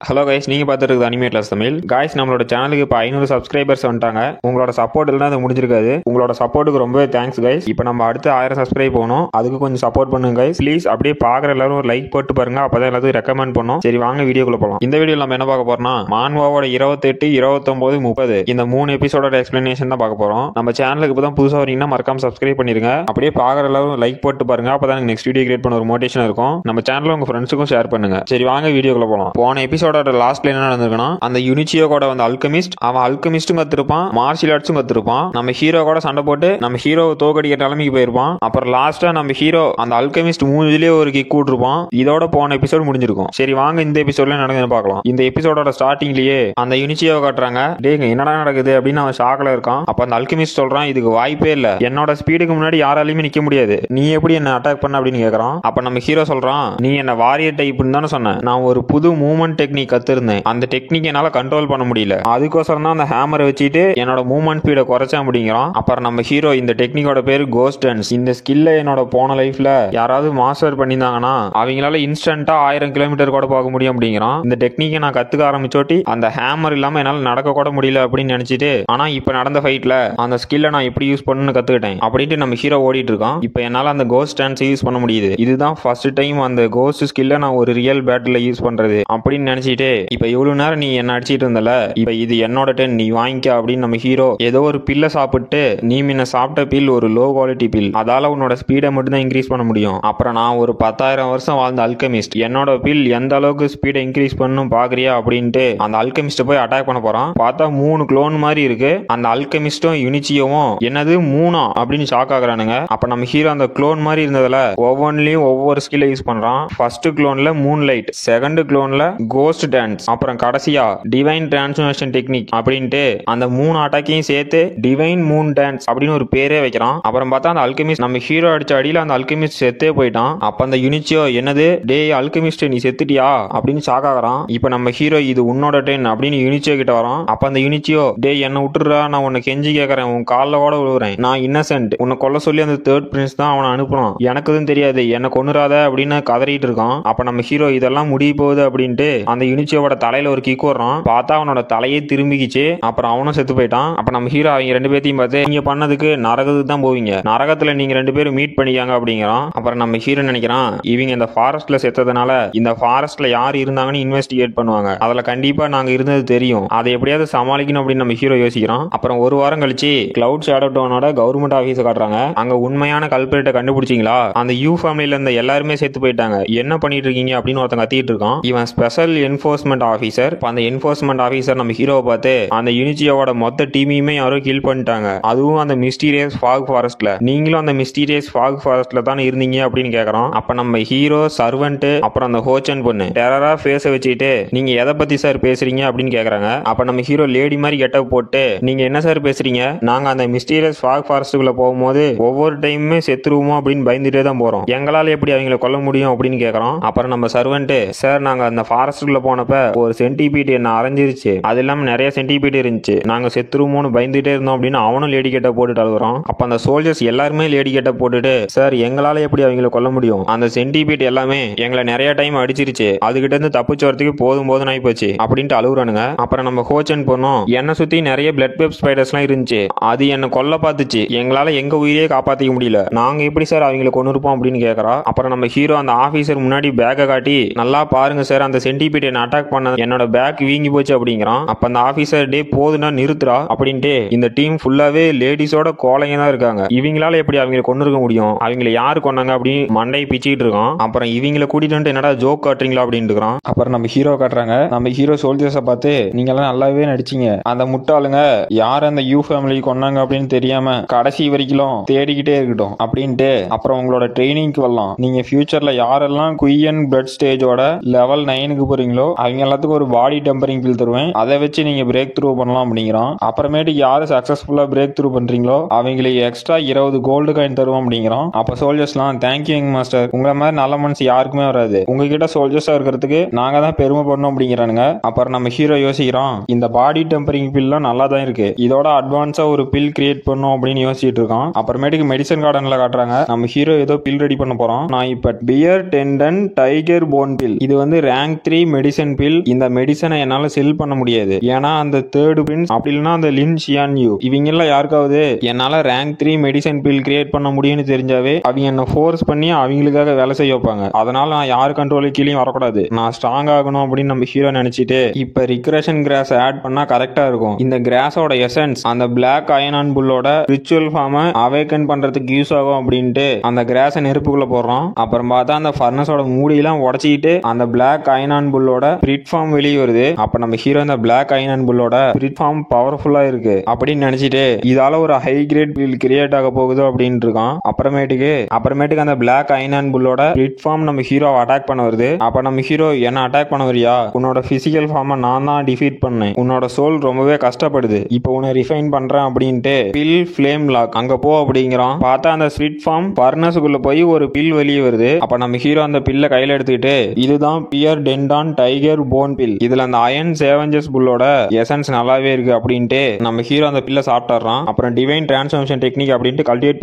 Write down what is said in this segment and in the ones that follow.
Hello guys, நீங்கள் பார்த்துருக்கு anime class Tamil. Guys, நம்மளோட சேனலுக்கு இப்போ 500 சப்ஸ்கிரைபர்ஸ் வந்துட்டாங்க. உங்களோட சப்போர்ட் இல்லைனா அது முடிஞ்சிருக்காது. உங்களோட சப்போர்ட்டுக்கு ரொம்பவே தேங்க்ஸ் கைஸ். இப்போ நம்ம அடுத்து 1000 சப்ஸ்கிரைப் போகணும். அதுக்கு கொஞ்சம் சப்போர்ட் பண்ணுங்க கைஸ் ப்ளீஸ். அப்படியே பார்க்குற எல்லாரும் ஒரு லைக் போட்டு பாருங்க, அப்பதான் எல்லாத்துக்கும் ரெக்கமெண்ட் பண்ணோம். சரி வாங்க வீடியோக்குள்ள போகலாம். இந்த வீடியோ நம்ம என்ன பார்க்க போறோம்னா மான்வாவோட 28, 29, 30 இந்த 3 எபிசோட எக்ஸ்பிளனேஷன் தான் பார்க்க போறோம். நம்ம சேனலுக்கு இப்போ தான் புதுசாக வரீங்கன்னா மறக்காம சப்ஸ்கிரைப் பண்ணிருங்க. அப்படியே பார்க்குற எல்லாரும் லைக் போட்டு பாருங்க, அப்பதான் நெக்ஸ்ட் வீடியோ கிரியேட் பண்ண ஒரு மோட்டிவேஷன் இருக்கும். நம்ம சேனல்ல உங்க ஃப்ரெண்ட்ஸுக்கும் ஷேர் பண்ணுங்க. சரி வாங்க வீடியோக்குள்ள போகலாம். போன எபிசோட லாஸ்ட்ல என்ன நடந்திருக்குன்னா, அந்த யுனிச்சியோ கூட வந்து அல்கெமிஸ்ட், அவன் அல்கெமிஸ்டும் கத்துருப்பான், மார்ஷியல் ஆர்ட்ஸும் கத்துருப்பான். நம்ம ஹீரோ கூட சண்டை போட்டு நம்ம ஹீரோ தோக்கடிக்கிற நிலைமைக்கு போயிருப்பான். அப்புறம் லாஸ்டா நம்ம ஹீரோ அந்த அல்கெமிஸ்ட் மூஞ்சிலே ஒரு கிக் விட்டுருப்பான். இதோட போன எபிசோட் முடிஞ்சிருக்கும். சரி வாங்க இந்த எபிசோட்ல நடக்குதுன்னு பார்க்கலாம். இந்த எபிசோடோட ஸ்டார்டிங்லயே அந்த யுனிச்சியோ காட்டுறாங்க. டேங்க என்னடா நடக்குது அப்படின்னு அவன் ஷாக்ல இருக்கான். அப்ப அந்த அல்கெமிஸ்ட் சொல்றான், இதுக்கு வாய்ப்பே இல்ல, என்னோட ஸ்பீடுக்கு முன்னாடி யாராலையுமே நிக்க முடியாது, நீ எப்படி என்ன அட்டாக் பண்ண அப்படின்னு கேக்குறான். அப்ப நம்ம ஹீரோ சொல்றான், நீ என்ன வாரியர் டைப்னு தானே சொன்ன, நான் ஒரு புது மூவ்மெண்ட் டெக்னிக் கத்துருந்தேன், அந்த டெக்னிக் என்னால கண்ட்ரோல் பண்ண முடியல, அதுக்கோசரம் தான் அந்த ஹேமரை வச்சுட்டு என்னோட மூவ்மெண்ட் ஸ்பீடை குறைச்சா அப்படிங்கிறான். அப்புறம் நம்ம ஹீரோ இந்த டெக்னிக்கோட பேரு கோஸ்ட் டான்ஸ். இந்த ஸ்கில்ல என்னோட போன லைஃப்ல யாராவது மாஸ்டர் பண்ணியிருந்தாங்கன்னா அவங்களால இன்ஸ்டன்டா 1000 கிலோமீட்டர் கூட போக முடியும் அப்படிங்கிறான். இந்த டெக்னிக்கை நான் கத்துக்க ஆரம்பிச்சோட்டி அந்த ஹேமர் இல்லாம என்னால நடக்க கூட முடியல அப்படின்னு நினைச்சிட்டு, ஆனா இப்ப நடந்த ஃபைட்ல அந்த ஸ்கில்ல நான் எப்படி யூஸ் பண்ணணும்னு கத்துக்கிட்டேன் அப்படின்ட்டு நம்ம ஹீரோ ஓடிட்டு இருக்கான். இப்ப என்னால அந்த கோஸ்ட் டான்ஸ் யூஸ் பண்ண முடியுது, இதுதான் ஃபர்ஸ்ட் டைம் அந்த கோஸ்ட் ஸ்கில்ல நான் ஒரு ரியல் பேட்டில் யூஸ் பண்றது அப்படின்னு நினைச்சிட்டு, இப்ப இவ்வளவு நேரம் நீ என்ன அடிச்சிட்டு இருந்தல, இப்ப இது என்னோட டென், நீ வாங்கிக்க அப்படின்னு நம்ம ஹீரோ ஏதோ ஒரு பில்ல சாப்பிட்டு, நீ முன்ன சாப்பிட்ட பில் ஒரு லோ குவாலிட்டி பில், அதால உன்னோட ஸ்பீடை மட்டும் தான் இன்க்ரீஸ் பண்ண முடியும். அப்புறம் நான் ஒரு 10,000 வருஷம் வாழ்ந்த அல்கெமிஸ்ட், என்னோட பில் எந்த அளவுக்கு ஸ்பீடை இன்க்ரீஸ் பண்ணணும் பாக்குறியா அப்படின்ட்டு அந்த அல்கெமிஸ்ட் போய் அட்டாக் பண்ண போறான். பார்த்தா 3 க்ளோன் மாதிரி இருக்கு. அந்த அல்கெமிஸ்டும் யுனிச்சியோவும் என்னது 3 அப்படின்னு ஷாக் ஆகுறானுங்க. அப்ப நம்ம ஹீரோ அந்த க்ளோன் மாதிரி இருந்ததுல ஒவ்வொன்றிலையும் ஒவ்வொரு ஸ்கில்லை யூஸ் பண்றான். ஃபர்ஸ்ட் க்ளோன்ல மூன் லைட், செகண்ட் க்ளோன்ல கோஸ்ட் டான்ஸ், அப்புறம் கடைசியா டிவைன் டிரான்ஸ்ஃபர்மேஷன் டெக்னிக் அப்படின்ட்டு அந்த 3 அட்டாக்கையும் சேர்த்து டிவைன் மூன் டான்ஸ் அப்படின்னு ஒரு பேரே வைக்கிறான். அப்புறம் பார்த்தா அந்த அல்கெமிஸ்ட் நம்ம ஹீரோ அடிச்ச அடியில அந்த அல்கெமிஸ்ட் செத்தே போயிட்டான். அப்ப அந்த யுனிச்சியோ என்னது டே அல்கெமிஸ்ட் நீ செத்துட்டியா அப்படின்னு ஷாக் ஆகுறான். இப்ப நம்ம ஹீரோ இது உன்னோட டென் அப்படின்னு யுனிச்சியோ கிட்ட வரான். அப்ப அந்த யுனிச்சியோ, டே என்ன விட்டுறா, நான் உன்னை கெஞ்சி கேட்கறேன், உன் காலில் கூட விழுவுறேன், நான் இன்னசென்ட், உன்னை கொல்ல சொல்லி அந்த தேர்ட் பிரின்ஸ் தான் அவனை அனுப்புறான், எனக்கு எதுவும் தெரியாது, என்ன கொன்னுறாத அப்படின்னு கதறிட்டு இருக்கான். அப்ப நம்ம ஹீரோ இதெல்லாம் முடிய போகுது அப்படின்ட்டு அந்த யுனிச்சியோட தலையில ஒரு கிக் வர்றான். பார்த்தா அவனோட தலையே திரும்பிக்கிச்சு. அப்புறம் அவனும் செத்து போயிட்டான். அப்ப நம்ம ஹீரோ அவங்க 2 பேத்தையும் பார்த்து, நீங்க பண்ணதுக்கு நரகத்துக்கு தான் போவீங்க, நரகத்துல நீங்க 2 பேரும் மீட் பண்ணிக்காங்க அப்படிங்கிறான். அப்புறம் நம்ம ஹீரோ நினைக்கிறான், இவங்க இந்த ஃபாரஸ்ட்ல செத்ததுனால இந்த ஃபாரஸ்ட்ல யார் இருந்தாங்கன்னு இன்வெஸ்டிகேட் பண்ணுவாங்க, அதுல கண்டிப்பா நாங்க இருந்தது தெரியும், அதை எப்படியாவது சமாளிக்கணும் அப்படின்னு நம்ம ஹீரோ யோசிக்கிறான். அப்புறம் ஒரு வாரம் கழிச்சு கிளவுட் ஷேடோ டவுனோட கவர்மெண்ட் ஆபீஸ் காட்டுறாங்க. அங்க உண்மையான கல்பிரேட்டை கண்டுபிடிச்சிங்களா, அந்த யூ ஃபேமிலில இருந்த எல்லாருமே செத்து போயிட்டாங்க, என்ன பண்ணிட்டு இருக்கீங்க அப்படின்னு ஒருத்தன் கத்திட்டு இருக்கான். இவன் ஸ்பெஷல் என்ஃபோர்ஸ்மெண்ட் ஆபீசர். அந்த என்ஃபோர்ஸ்மெண்ட் ஆபீசர் நம்ம ஹீரோவை பார்த்து, அந்த யுனிச்சியோட மொத்த டீமையுமே யாரோ கில் பண்ணிட்டாங்க, அதுவும் அந்த மிஸ்டீரியஸ் ஃபாக் ஃபாரஸ்ட்ல, நீங்களும் அந்த மிஸ்டீரியஸ் ஃபாக் ஃபாரஸ்ட்ல தான் இருந்தீங்க அப்படின்னு கேக்குறான். அப்ப நம்ம ஹீரோ சர்வெண்ட் அப்புறம் அந்த ஹோச்சன் பொண்ணு டெரரா ஃபேஸ வச்சுட்டு, நீங்க எதை பத்தி சார் பேசுறீங்க அப்படின்னு கேக்குறாங்க. அப்ப நம்ம ஹீரோ லேடி மாதிரி கெட்டப் போட்டு, நீங்க என்ன சார் பேசுறீங்க, நாங்க அந்த மிஸ்டீரியஸ் ஃபாக் ஃபாரஸ்ட்டுக்குள்ள போகும்போது ஒவ்வொரு டைமுமே செத்துருவோமோ அப்படின்னு பயந்துட்டே தான் போறோம், எங்களால எப்படி அவங்களை கொல்ல முடியும் அப்படின்னு கேக்குறோம். அப்புறம் நம்ம சர்வெண்ட், சார் நாங்க அந்த ஃபாரஸ்ட்டுக்குள்ள போனப்ப ஒரு சென்டிபீட் என்ன அரைஞ்சிருச்சு, அது இல்லாம நிறைய சென்டிபீட் இருந்துச்சு, நாங்க செத்துருவோம்னு பயந்துட்டே இருந்தோம் அப்படின்னு அவனும் லேடி கெட்ட போட்டுட்டு அழுகுறான். அப்ப அந்த சோல்ஜர்ஸ் எல்லாருமே லேடி கெட்ட போட்டுட்டு, சார் எங்களால எப்படி அவங்களை கொல்ல முடியும், அந்த சென்டிபீட் எல்லாமே எங்களை நிறைய டைம் அடிச்சிருச்சு, அதுகிட்ட இருந்து தப்பிச்சு வரதுக்கு போதும் போதும் ஆகி போச்சு அப்படின்ட்டு அழுகுறானுங்க. அப்புறம் நம்ம ஹோச்சன் போனோம், என்ன சுத்தி நிறைய பிளட் வெப் ஸ்பைடர்ஸ் எல்லாம் இருந்துச்சு, அது என்ன கொல்ல பார்த்துச்சு, எங்களால எங்க உயிரையே காப்பாத்திக்க முடியல, நாங்க எப்படி சார் அவங்களை கொண்டு இருப்போம் அப்படின்னு கேக்குறா. அப்புறம் நம்ம ஹீரோ அந்த ஆபீசர் முன்னாடி பேக்கை காட்டி, நல்லா பாருங்க சார், அந்த சென்டிபீட் என்ன அட்டாக் பண்ண என்னோட பேக் வீங்கி போச்சு அப்படிங்கிறான். அப்ப அந்த ஆபீசர், டே போதுனா நிறுத்துறா அப்படின்ட்டு, இந்த டீம் ஃபுல்லாவே லேடிஸோட கோலைங்க தான் இருக்காங்க, இவங்களால எப்படி அவங்களை கொண்டு இருக்க முடியும், அவங்களை யாரு கொண்டாங்க அப்படின்னு மண்டை பிச்சிட்டு இருக்கான். அப்புறம் இவங்களை கூட்டிட்டு வந்து என்னடா ஜோக் காட்டுறீங்களா அப்படின்னு இருக்கான். அப்புறம் நம்ம ஹீரோ காட்டுறாங்க. நம்ம ஹீரோ சோல்ஜர்ஸை பார்த்து, நீங்க எல்லாம் நல்லாவே நடிச்சீங்க, அந்த முட்டாளுங்க யார் அந்த யூ ஃபேமிலி கொண்டாங்க அப்படின்னு தெரியாம கடைசி வரைக்கும் தேடிக்கிட்டே இருக்கட்டும் அப்படின்ட்டு, அப்புறம் உங்களோட ட்ரைனிங்க்கு வரலாம், நீங்க ஃபியூச்சர்ல யாரெல்லாம் குயின் பிளட் ஸ்டேஜோட லெவல் 9க்கு போறீங்களோ அவங்க எல்லாத்துக்கும் ஒரு பாடி டெம்பரிங் பில் தருவேன், அதை வச்சு நீங்க பிரேக் த்ரூ பண்ணலாம் அப்படிங்கிறான். அப்புறமேட்டு யாரு சக்சஸ்ஃபுல்லா பிரேக் த்ரூ பண்றீங்களோ அவங்களுக்கு எக்ஸ்ட்ரா 20 கோல்டு காயின் தருவோம் அப்படிங்கிறான். அப்ப சோல்ஜர்ஸ்லாம், தேங்க்யூ யங் மாஸ்டர், உங்களை மாதிரி நல்ல மனசு யாருக்குமே வராது, உங்ககிட்ட சோல்ஜர்ஸா இருக்கிறதுக்கு நாங்க தான் பெருமை பண்ணோம் அப்படிங்கிறானுங்க. அப்புறம் நம்ம ஹீரோ யோசிக்கிறோம், இந்த பாடி டெம்பரிங் பில்லாம் நல்லா தான் இருக்கு, இதோட அட்வான்ஸா ஒரு பில் கிரியேட் பண்ணும் அப்படின்னு யோசிச்சுட்டு இருக்கான். அப்புறமேட்டுக்கு மெடிசன் கார்டன்ல காட்டுறாங்க. நம்ம ஹீரோ ஏதோ பில் ரெடி பண்ண போறோம். நான் இப்ப bear tendon tiger bone pill, இது வந்து ரேங்க் 3 மெடிசன் பில், இந்த மெடிசனை என்னால செல் பண்ண முடியாது. ஏன்னா அந்த தேர்ட் பிரின்ஸ் அப்படி இல்லைன்னா அந்த லின் ஷியான் யூ இவங்க எல்லாம் யாருக்காவது என்னால ரேங்க் 3 மெடிசன் பில் கிரியேட் பண்ண முடியும்னு தெரிஞ்சாவே அவங்க என்ன ஃபோர்ஸ் பண்ணி அவங்களுக்காக வேலை செய்ய வைப்பாங்க. அதனால நான் யாரு கண்ட்ரோல் கீழே வரக்கூடாது, நான் ஸ்ட்ராங் ஆகணும் அப்படின்னு நம்ம ஹீரோ நினைச்சிட்டு இப்ப ரிக்ரெஷன் கிராஸ் ஆட் பண்ணா கரெக்டா இருக்கும். இந்த கிராஸோட எசன்ஸ் அந்த பிளாக் அயனான் புல்லோட ரிச்சுவல் ஃபார்மை அவேக்கன் பண்றதுக்கு யூஸ் ஆகும் அப்படின்ட்டு அந்த கிராஸை நெருப்புக்குள்ள போடுறோம். அப்புறம் பார்த்தா அந்த ஃபர்னஸோட மூடியெல்லாம் உடச்சிக்கிட்டு அந்த பிளாக் அயனான் புல்லோட ஸ்பிரிட் ஃபார்ம் வெளியே வருது. அப்ப நம்ம ஹீரோ இந்த பிளாக் அயனான் புல்லோட ஸ்பிரிட் ஃபார்ம் பவர்ஃபுல்லா இருக்கு அப்படின்னு நினைச்சிட்டு இதால ஒரு ஹை கிரேட் பில் கிரியேட் ஆக போகுது அப்படின்னு இருக்கான். அப்புறமேட்டுக்கு அந்த பிளாக் அயனான் புல்லோட ஸ்பிரிட் ஃபார்ம் நம்ம ஹீரோ அட்டாக் பண்ண வருது. அப்ப நம்ம ஹீரோ என்ன அட்டாக் பண்ண வரியா, உன்னோட பிசிக்கல் ஃபார்மை நான் தான் டிஃபீட் பண்ணேன், உன்னோட சோல் ரொம்பவே கஷ்டப்படுது, இப்போ உன்னை ரிஃபைன் பண்றேன் அப்படின்ட்டு பில் ஃப்ளேம் லாக் அங்க போ அப்படிங்கிறான். பார்த்தா அந்த ஸ்பிரிட் ஃபார்ம் ஃபர்னஸுக்குள்ள போய் ஒரு பில் வெளியே வருது. அப்ப நம்ம ஹீரோ அந்த பில்ல கையில எடுத்துக்கிட்டு இதுதான் bear tendon tiger bone pill, இதுல அந்த அயன் சேவஞ்சஸ் புல்லோட எசன்ஸ் நல்லாவே இருக்கு அப்படின்ட்டு நம்ம ஹீரோ அந்த பில்ல சாப்பிட்டுறான். அப்புறம் டிவைன் டிரான்ஸ்ஃபர்மேஷன் டெக்னிக் அப்படின்ட்டு கல்டிவேட்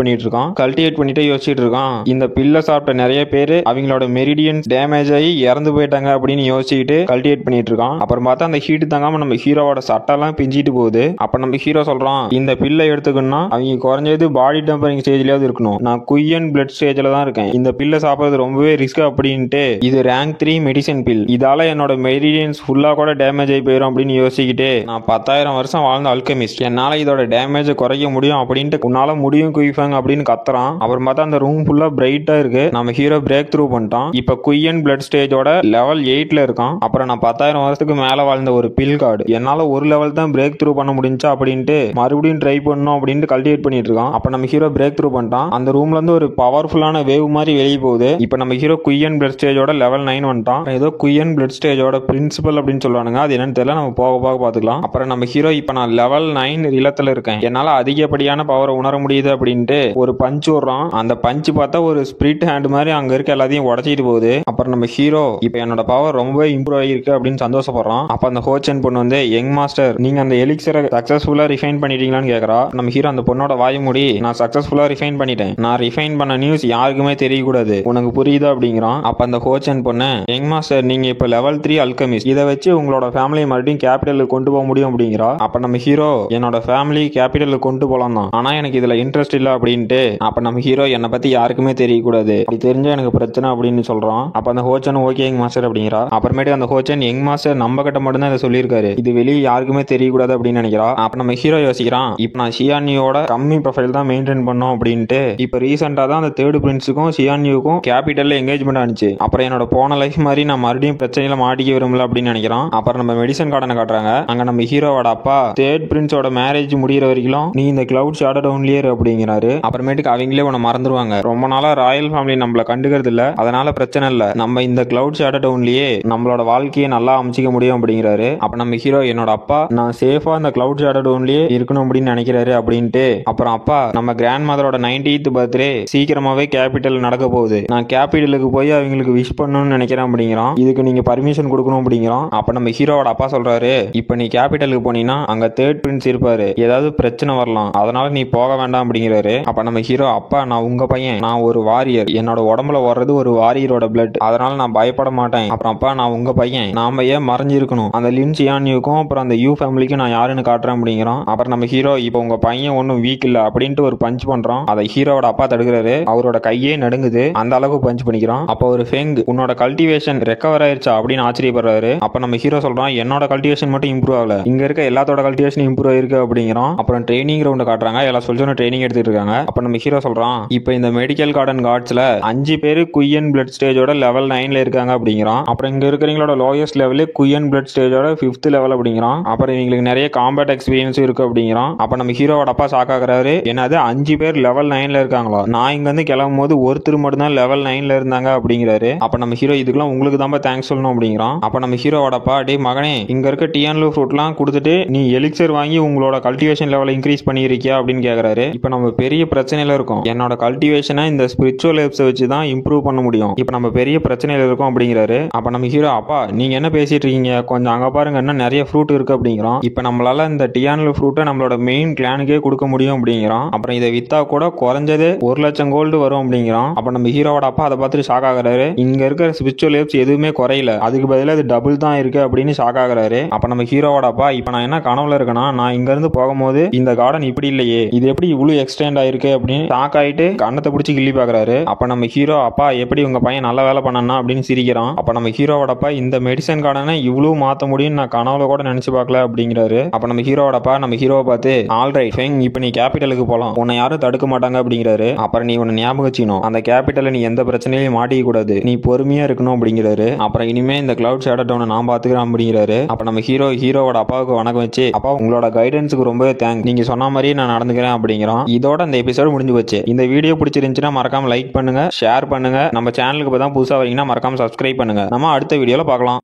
பண்ணிட்டு யோசிச்சுட்டு இருக்கான். இந்த பில்ல சாப்பிட்ட நிறைய பேர் அவங்களோட மெரிடியன்ஸ் டேமேஜ் ஆகி இறந்து போயிட்டாங்க அப்படின்னு யோசிச்சுட்டு கல்டிவேட் பண்ணிட்டு இருக்கான். அப்புறம் பார்த்தா அந்த ஹீட் தாங்காம நம்ம ஹீரோவோட சட்டெல்லாம் பிஞ்சிட்டு போகுது. அப்ப நம்ம ஹீரோ சொல்றான், இந்த பில்லை எடுத்துக்கணும்னா அவங்க குறைஞ்சது பாடி டெம்பரிங் ஸ்டேஜ்லயாவது இருக்கணும், நான் குயன் பிளட் ஸ்டேஜ்ல தான் இருக்கேன், இந்த பில்லை சாப்பிடுறது ரொம்பவே ரிஸ்க் அப்படின்ட்டு இது ரேங்க் 3 மெடிசன் பில், இதால என்னோட மெரிடியன்ஸ் ஃபுல்லா கூட டேமேஜ் ஆகி போயிடும் அப்படின்னு யோசிச்சுக்கிட்டு நான் 10,000 வருஷம் வாழ்ந்த அல்கெமிஸ்ட், என்னால இதோட டேமேஜ் குறைக்க முடியும் அப்படின்ட்டு உன்னால முடியும் குயிஃபாங்க அப்படின்னு கத்துறான். அப்புறம் பார்த்தா அந்த ரூம் ஃபுல்லா பிரைட்டா இருக்கு. நம்ம ஹீரோ பிரேக் த்ரூ பண்ணிட்டான். இப்ப குயன் பிளட் ஸ்டேஜோட லெவல் 8ல இருக்கான். அப்புறம் நான் 10,000 வருஷத்துக்கு மேல வாழ்ந்த ஒரு பில் கார்டு, என்னால ஒரு லெவல் தான் பிரேக் த்ரூ பண்ண முடிஞ்சா அப்படின்ட்டு மறுபடியும் ட்ரை பண்ணணும் அப்படின்ட்டு கல்டிவேட் பண்ணிட்டு இருக்கான். அப்ப நம்ம ஹீரோ பிரேக் த்ரூ பண்ணிட்டான். அந்த ரூம்ல இருந்து ஒரு பவர்ஃபுல்லான வேவ் மாதிரி வெளியே போகுது. இப்ப நம்ம ஹீரோ குயன் பிளட் ஸ்டேஜோட லெவல் 9 வந்துட்டான். ஏதோ குயன் பிளட் ஸ்டேஜோட பிரின்சிபல் அப்படின்னு சொல்லுவானுங்க, அது என்னன்னு தெரியல, நம்ம போக போக பாத்துக்கலாம். அப்புறம் நம்ம ஹீரோ இப்ப நான் லெவல் 9 இல்லத்துல இருக்கேன், என்னால அதிகப்படியான பவரை உணர முடியுது அப்படின்ட்டு ஒரு பஞ்ச் விடுறான். அந்த பஞ்ச் பார்த்தா ஒரு ஸ்பிரிட் ஹேண்ட் மாதிரி அங்க இருக்க எல்லாத்தையும் உடச்சிட்டு போகுது. அப்புறம் நம்ம ஹீரோ இப்ப என்னோட பவர் ரொம்பவே இம்ப்ரூவ் ஆகிருக்கு அப்படின்னு சந்தோஷப்படுறான். அப்ப அந்த ஹோச்சன் பொண்ணு வந்து, யங் மாஸ்டர் நீங்க அந்த எலிக்சரை சக்சஸ்ஃபுல்லா ரிஃபைன் பண்ணிட்டீங்களான்னு கேக்குறா. நம்ம ஹீரோ அந்த பொண்ணோட வாய மூடி, நான் சக்சஸ்ஃபுல்லா ரிஃபைன் பண்ணிட்டேன், நான் ரிஃபைன் பண்ண நியூஸ் யாருக்குமே தெரியக்கூடாது, உனக்கு புரியுதா அப்படிங்கிறான். அப்ப அந்த ஹோச்சன் பொண்ணு, யங் மாஸ்டர் நீங்க இப்ப லெவல் 3 அல்கெமிஸ்ட், இதை வச்சு உங்களோட ஃபேமிலியை மறுபடியும் கேபிட்டலுக்கு கொண்டு போக முடியும் அப்படிங்கிறா. அப்ப நம்ம ஹீரோ என்னோட ஃபேமிலி கேபிட்டலுக்கு கொண்டு போலாம் தான், ஆனா எனக்கு இதுல இன்ட்ரெஸ்ட் இல்ல அப்படின்ட்டு. அப்ப நம்ம ஹீரோ என்னை பத்தி யாருக்குமே தெரியக்கூடாது, அப்படி தெரிஞ்சா எனக்கு பிரச்சனை அப்படின்னு சொல்றான். அப்ப அந்த ஹோச்சன் ஓகே யங் மாஸ்டர் அப்படிங்கிறா. அப்புறமேட்டு அந்த ஹோச்சன், யங் மாஸ்டர் நம்ம கிட்ட மட்டும் தான் இதை சொல்லியிருக்காரு, இது வெளியே யாருக்குமே தெரியக்கூடாது அப்படின்னு நினைக்கிறா. அப்ப நம்ம ஹீரோ யோசிக்கிறான், இப்ப நான் ஷியான்யூவோட கம்மி ப்ரொஃபைல் தான் மெயின்டைன் பண்ணோம் அப்படின்ட்டு. இப்ப ரீசெண்டா தான் அந்த தேர்ட் பிரின்ஸுக்கும் ஷியான்யூக்கும் கேபிட்டல்ல என்கேஜ்மெண்ட் ஆனிச்சு. அப்புறம் என்னோட போன லைஃப் மாதிரி நான் மறுபடியும் பிரச்சனையில மாட்டிக்க விரும்பல அப்படின்னு நினைக்கிறான். அப்புறம் நம்ம மெடிசன் கார்டனை காட்டுறாங்க. அங்க நம்ம ஹீரோவோட அப்பா தேர்ட் பிரின்ஸோட மேரேஜ் முடிகிற வரைக்கும் நீ இந்த கிளவுட் ஷேடோ டவுன்லயே அப்படிங்கிறாரு. அப்புறமேட்டுக்கு அவங்களே உன்னை மறந்துருவாங்க, ரொம்ப நாளா ராயல் ஃபேமிலி நம்மள கண்டுக்கிறது இல்ல, அதனால பிரச்சனை இல்ல, நம்ம இந்த கிளவுட் ஷேடோ டவுன்லயே நம்மளோட வாழ்க்கையை நல்லா அமைச்சிக்க முடியும் அப்படிங்கிறாரு. அப்ப நம்ம ஹீரோ, என்னோட அப்பா நான் சேஃபா இந்த கிளவுட் ஷேடோ டவுன்லயே இருக்கணும் அப்படின்னு நினைக்கிறாரு அப்படின்ட்டு. அப்புறம் அப்பா நம்ம கிராண்ட் மதரோட 90th பர்த்டே சீக்கிரமாவே கேபிட்டல் நடக்க போகுது, நான் கேபிட்டலுக்கு போய் அவங்களுக்கு விஷ் பண்ணணும்னு நினைக்கிறேன் அப்படிங்கிறான். இதுக்கு நீங்க பர்மிஷன் கொடுக்கணும் அப்படிங்கிறான். அப்ப நம்ம ஹீரோவோட அப்பா சொல்றாரு, இப்ப நீ கேபிட்டலுக்கு போனீங்கன்னா அங்க தேர்ட் பிரின்ஸ் இருப்பாரு, ஏதாவது பிரச்சனை வரலாம், அதனால நீ போக வேண்டாம் அப்படிங்கிறாரு. அப்ப நம்ம ஹீரோ, அப்பா நான் உங்க பையன், நான் ஒரு வாரியர், என்னோட உடம்புல வர்றது ஒரு வாரியரோட பிளட், அதனால நான் பயப்பட மாட்டேன். அப்புறம் அப்பா நான் உங்க பையன், நாம ஏன் மறைஞ்சிருக்கணும், அந்த லின் சியான்யூக்கும் அப்புறம் அந்த யூ ஃபேமிலிக்கும் நான் யாருன்னு காட்டுறேன் அப்படிங்கிறான். அப்புறம் நம்ம ஹீரோ, இப்போ உங்க பையன் ஒன்னும் வீக் இல்ல அப்படின்ட்டு ஒரு பஞ்ச் பண்றான். அதை ஹீரோவோட அப்பா தடுக்கிறாரு. அவரோட கையே நடுங்குது, அந்த அளவுக்கு பஞ்ச் பண்ணிக்கிறான். அப்ப ஒரு ஃபெங், உன்னோட கல்டிவேஷன் ரெக்கவர் ஆயிருச்சா அப்படின்னு ஆச்சரியப்படுறாரு. அப்ப நம்ம ஹீரோ சொல்றான், என்னோட கல்டிவேஷன் மட்டும் இம்ப்ரூவ் ஆகல, இங்க இருக்க எல்லாத்தோட கல்டிவேஷன் இம்ப்ரூவ் ஆயிருக்கு அப்படிங்கிறான். அப்புறம் ட்ரைனிங் கிரவுண்ட் காட்டுறாங்க, எல்லா சொல்லிட்டு ட்ரைனிங் எடுத்துட்டு இருக்காங்க. அப்ப நம்ம ஹீரோ சொல்றான், இப்போ இந்த மெடிக்கல் கார்டன் கார்ட்ஸ்ல 5 பேரு குயன் பிளட் ஸ்டேஜோட லெவல் 9ல இருக்காங்க அப்படிங்கிறான். அப்புறம் இங்க இருக்கிறவங்களோட லோயஸ்ட் லெவலே குயன் பிளட் ஸ்டேஜோட 5th லெவல் அப்படிங்கிறான். அப்புறம் இவங்களுக்கு நிறைய காம்பேட் எக்ஸ்பீரியன்ஸ் இருக்கு அப்படிங்கிறான். அப்ப நம்ம ஹீரோவோட அப்பா ஷாக் ஆகுறாரு, என்னது 5 பேர் லெவல் 9ல இருக்காங்களா, நான் இங்க வந்து கிளம்பும் போது ஒருத்தர் மட்டும் தான் லெவல் 9ல இருந்தாங்க அப்படிங்கிறாரு. அப்ப நம்ம ஹீரோ, இதுக்கெல்லாம் உங்களுக்கு தான் தேங்க்ஸ் சொல்லணும் அப்படிங்கிறான். அப்ப நம்ம ஹீரோவோட அப்பா, டே மகனே இங்க இருக்க டியான்லூ ஃப்ரூட்லாம் கொடுத்துட்டு நீ எலிக்சர் வாங்கி உங்களோட கல்டிவேஷன் லெவலை இன்க்ரீஸ் பண்ணிருக்கியா அப்படின்னு கேக்குறாரு. இப்ப நம்ம பெரிய பிரச்சனையில இருக்கோம், என்னோட கல்டிவேஷனை இந்த ஸ்பிரிச்சுவல் ஹெர்ப்ஸை வச்சு தான் இம்ப்ரூவ் பண்ண முடியும், இப்ப நம்ம பெரிய பிரச்சனையில இருக்கோம் அப்படிங்கிறாரு. அப்ப நம்ம ஹீரோ, அப்பா நீங்க என்ன பேசிட்டு இருக்கீங்க, கொஞ்சம் அங்க பாருங்க இன்னும் நிறைய ஃப்ரூட் இருக்கு அப்படிங்கிறோம். இப்ப நம்மளால இந்த டியான்லூ ஃப்ரூட்டை நம்மளோட மெயின் கிளானுக்கே கொடுக்க முடியும் அப்படிங்கிறான். அப்புறம் இதை வித்தா கூட குறைஞ்சது 1,00,000 கோல்டு வரும் அப்படிங்கிறான். அப்ப நம்ம ஹீரோவோட அப்பா அதை பார்த்துட்டு ஷாக் ஆகுறாரு, இங்க இருக்கிற ஸ்பிரிச்சுவல் ஹெர்ப்ஸ் எதுவுமே குறையல, அது அதுக்கு பதிலாக இது டபுள் தான் இருக்கு அப்படின்னு ஷாக் ஆகுறாரு. அப்ப நம்ம ஹீரோவோட அப்பா, இப்ப நான் என்ன கனவுல இருக்கேன்னா, நான் இங்க இருந்து போகும்போது இந்த கார்டன் இப்படி இல்லையே, இது எப்படி இவ்வளவு எக்ஸ்டெண்ட் ஆயிருக்கு அப்படின்னு ஷாக் ஆயிட்டு கண்ணத்தை பிடிச்சி கிள்ளி பாக்குறாரு. அப்ப நம்ம ஹீரோ, அப்பா எப்படி உங்க பையன் நல்ல வேலை பண்ணா அப்படின்னு சிரிக்கிறான். அப்ப நம்ம ஹீரோவோட அப்பா, இந்த மெடிசன் கார்டனை இவ்வளவு மாத்த முடியும்னு நான் கனவுல கூட நினைச்சு பார்க்கல அப்படிங்கிறாரு. அப்ப நம்ம ஹீரோவோட அப்பா நம்ம ஹீரோவை பார்த்து, ஆல்ரைட் ஃபெங், இப்ப நீ கேபிட்டலுக்கு போலாம், உன்னை யாரும் தடுக்க மாட்டாங்க அப்படிங்கிறாரு. அப்புறம் நீ உன்னை ஞாபகம் வச்சுக்கணும், அந்த கேபிட்டல நீ எந்த பிரச்சனையும் மாட்டிக்க கூடாது, நீ பொறுமையா இருக்கணும் அப்படிங்கிறாரு. அப்புறம் இனிமே இந்த கிளவுட் ஷேடோ டவுனை நான் பாத்துக்கிறேன் அப்படிங்கிறாரு. அப்ப நம்ம ஹீரோவோட அப்பாவுக்கு வணக்கம் வச்சு, அப்பா உங்களோட கைடன்ஸுக்கு ரொம்பவே தேங்க்ஸ், நீங்க சொன்ன மாதிரி நான் நடந்துக்கிறேன் அப்படிங்கிறோம். இதோட இந்த எபிசோடு முடிஞ்சு போச்சு. இந்த வீடியோ பிடிச்சிருந்துச்சுன்னா மறக்காம லைக் பண்ணுங்க, ஷேர் பண்ணுங்க. நம்ம சேனலுக்கு இப்பதான் புதுசா வரீங்கன்னா மறக்காம சப்ஸ்கிரைப் பண்ணுங்க. நம்ம அடுத்த வீடியோல பார்க்கலாம்.